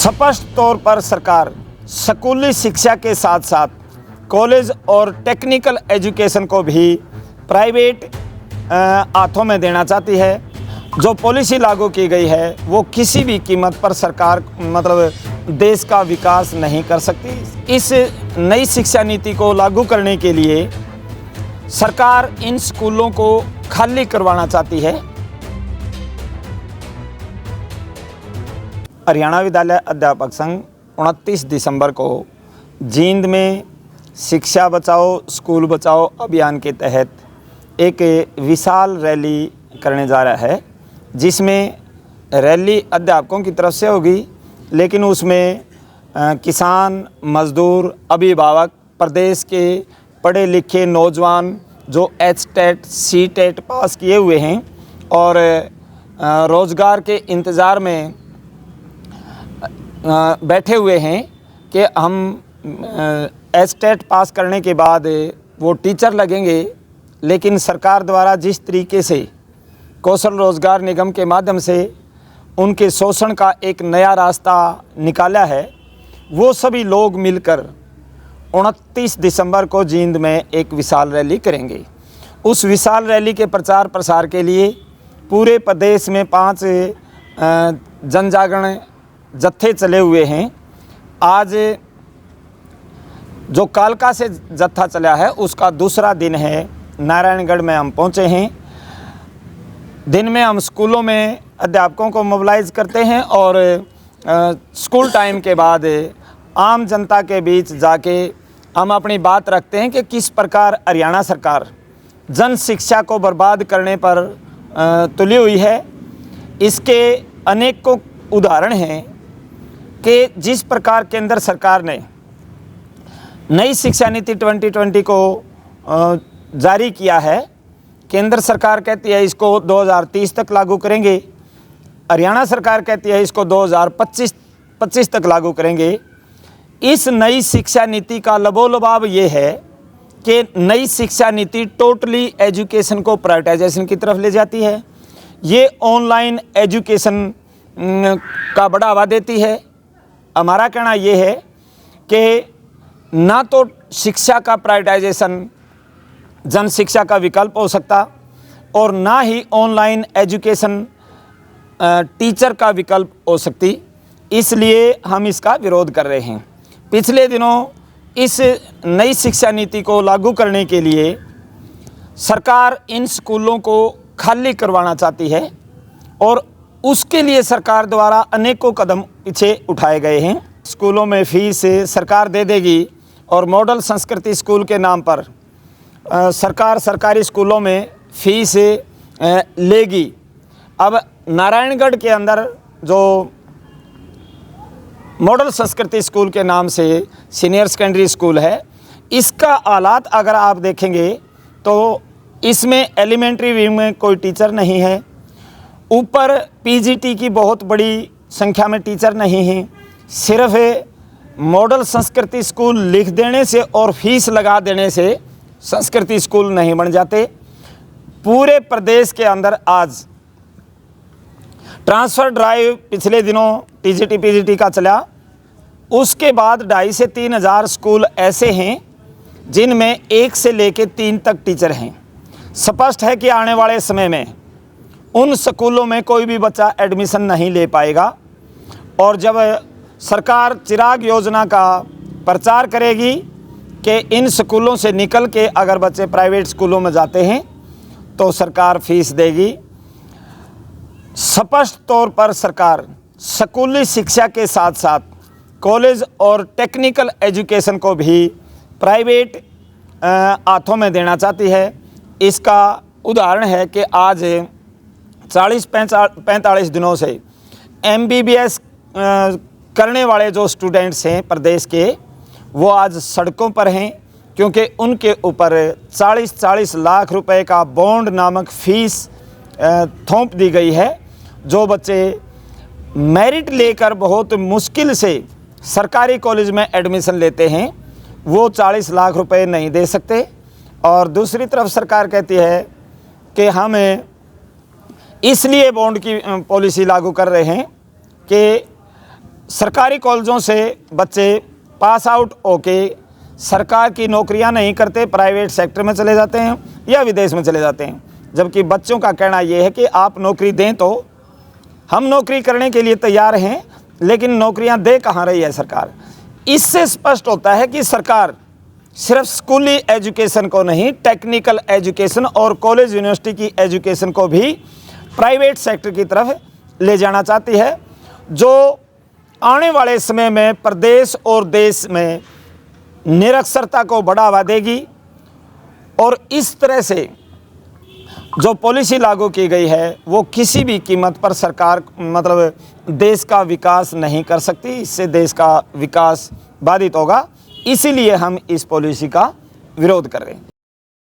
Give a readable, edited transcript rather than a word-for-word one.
स्पष्ट तौर पर सरकार स्कूली शिक्षा के साथ साथ कॉलेज और टेक्निकल एजुकेशन को भी प्राइवेट हाथों में देना चाहती है। जो पॉलिसी लागू की गई है वो किसी भी कीमत पर सरकार देश का विकास नहीं कर सकती। इस नई शिक्षा नीति को लागू करने के लिए सरकार इन स्कूलों को खाली करवाना चाहती है। हरियाणा विद्यालय अध्यापक संघ 29 दिसंबर को जींद में शिक्षा बचाओ स्कूल बचाओ अभियान के तहत एक विशाल रैली करने जा रहा है, जिसमें रैली अध्यापकों की तरफ से होगी, लेकिन उसमें किसान, मजदूर, अभिभावक, प्रदेश के पढ़े लिखे नौजवान जो एचटेट, सीटेट पास किए हुए हैं और रोज़गार के इंतज़ार में बैठे हुए हैं कि हम एचटेट पास करने के बाद वो टीचर लगेंगे, लेकिन सरकार द्वारा जिस तरीके से कौशल रोज़गार निगम के माध्यम से उनके शोषण का एक नया रास्ता निकाला है, वो सभी लोग मिलकर 29 दिसंबर को जींद में एक विशाल रैली करेंगे। उस विशाल रैली के प्रचार प्रसार के लिए पूरे प्रदेश में 5 जन जागरण जत्थे चले हुए हैं। आज जो कालका से जत्था चला है उसका दूसरा दिन है। नारायणगढ़ में हम पहुंचे हैं। दिन में हम स्कूलों में अध्यापकों को मोबिलाइज़ करते हैं और स्कूल टाइम के बाद आम जनता के बीच जाके हम अपनी बात रखते हैं कि किस प्रकार हरियाणा सरकार जन शिक्षा को बर्बाद करने पर तुली हुई है। इसके अनेकों उदाहरण हैं कि जिस प्रकार केंद्र सरकार ने नई शिक्षा नीति 2020 को जारी किया है। केंद्र सरकार कहती है इसको 2030 तक लागू करेंगे, हरियाणा सरकार कहती है इसको 2025 तक लागू करेंगे। इस नई शिक्षा नीति का लबोलबाब ये है कि नई शिक्षा नीति टोटली एजुकेशन को प्राइवेटाइजेशन की तरफ ले जाती है। ये ऑनलाइन एजुकेशन का बढ़ावा देती है। हमारा कहना ये है कि ना तो शिक्षा का प्राइवेटाइजेशन जन शिक्षा का विकल्प हो सकता और ना ही ऑनलाइन एजुकेशन टीचर का विकल्प हो सकती, इसलिए हम इसका विरोध कर रहे हैं। पिछले दिनों इस नई शिक्षा नीति को लागू करने के लिए सरकार इन स्कूलों को खाली करवाना चाहती है और उसके लिए सरकार द्वारा अनेकों कदम पीछे उठाए गए हैं। स्कूलों में फीस सरकार दे देगी और मॉडल संस्कृति स्कूल के नाम पर सरकार सरकारी स्कूलों में फीस लेगी। अब नारायणगढ़ के अंदर जो मॉडल संस्कृति स्कूल के नाम से सीनियर सेकेंडरी स्कूल है, इसका हालात अगर आप देखेंगे तो इसमें एलिमेंट्री विंग में कोई टीचर नहीं है, ऊपर पीजीटी की बहुत बड़ी संख्या में टीचर नहीं हैं। सिर्फ मॉडल संस्कृति स्कूल लिख देने से और फीस लगा देने से संस्कृति स्कूल नहीं बन जाते। पूरे प्रदेश के अंदर आज ट्रांसफ़र ड्राइव पिछले दिनों टीजीटी पीजीटी का चला, उसके बाद 2,500 से 3,000 स्कूल ऐसे हैं जिनमें 1 से लेकर 3 तक टीचर हैं। स्पष्ट है कि आने वाले समय में उन स्कूलों में कोई भी बच्चा एडमिशन नहीं ले पाएगा और जब सरकार चिराग योजना का प्रचार करेगी कि इन स्कूलों से निकल के अगर बच्चे प्राइवेट स्कूलों में जाते हैं तो सरकार फीस देगी। स्पष्ट तौर पर सरकार स्कूली शिक्षा के साथ साथ कॉलेज और टेक्निकल एजुकेशन को भी प्राइवेट हाथों में देना चाहती है। इसका उदाहरण है कि आज 40-45 दिनों से MBBS करने वाले जो स्टूडेंट्स हैं प्रदेश के, वो आज सड़कों पर हैं क्योंकि उनके ऊपर 40-40 लाख रुपए का बॉन्ड नामक फ़ीस थोप दी गई है। जो बच्चे मेरिट लेकर बहुत मुश्किल से सरकारी कॉलेज में एडमिशन लेते हैं वो 40 लाख रुपए नहीं दे सकते। और दूसरी तरफ सरकार कहती है कि हम इसलिए बॉन्ड की पॉलिसी लागू कर रहे हैं कि सरकारी कॉलेजों से बच्चे पास आउट होके सरकार की नौकरियां नहीं करते, प्राइवेट सेक्टर में चले जाते हैं या विदेश में चले जाते हैं। जबकि बच्चों का कहना यह है कि आप नौकरी दें तो हम नौकरी करने के लिए तैयार हैं, लेकिन नौकरियां दे कहाँ रही है सरकार। इससे स्पष्ट होता है कि सरकार सिर्फ स्कूली एजुकेशन को नहीं, टेक्निकल एजुकेशन और कॉलेज यूनिवर्सिटी की एजुकेशन को भी प्राइवेट सेक्टर की तरफ ले जाना चाहती है, जो आने वाले समय में प्रदेश और देश में निरक्षरता को बढ़ावा देगी। और इस तरह से जो पॉलिसी लागू की गई है वो किसी भी कीमत पर सरकार देश का विकास नहीं कर सकती। इससे देश का विकास बाधित होगा। इसीलिए हम इस पॉलिसी का विरोध कर रहे हैं।